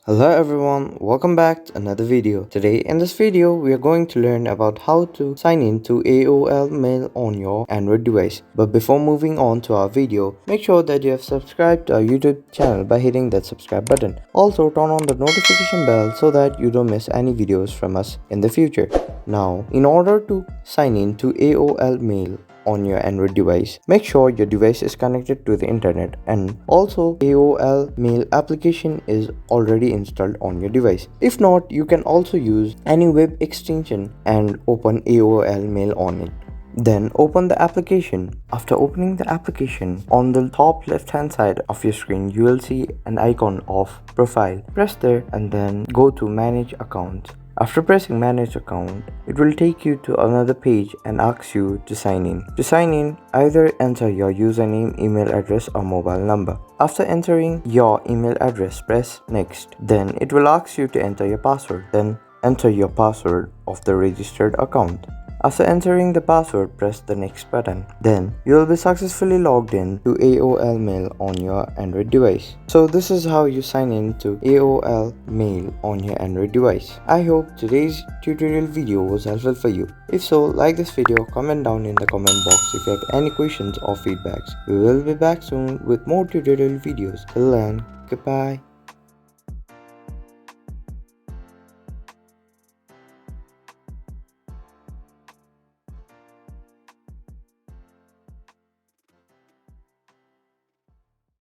Hello everyone, welcome back to another video. Today in this video we are going to learn about how to sign in to AOL Mail on your Android device. But before moving on to our video, make sure that you have subscribed to our YouTube channel by hitting that subscribe button. Also turn on the notification bell so that you don't miss any videos from us in the future. Now, in order to sign in to AOL Mail on your Android device, make sure your device is connected to the internet and also AOL Mail application is already installed on your device. If not, you can also use any web extension and open AOL Mail on it. Then open the application. After opening the application, on the top left hand side of your screen you will see an icon of profile. Press there and then go to manage accounts. After pressing manage account, it will take you to another page and ask you to sign in. To sign in, either enter your username, email address or mobile number. After entering your email address, press next. Then it will ask you to enter your password. Then enter your password of the registered account. After entering the password, press the next button. Then you will be successfully logged in to AOL Mail on your Android device. So this is how you sign in to AOL Mail on your Android device. I hope today's tutorial video was helpful for you. If so, like this video, comment down in the comment box if you have any questions or feedbacks. We will be back soon with more tutorial videos. Till then, goodbye.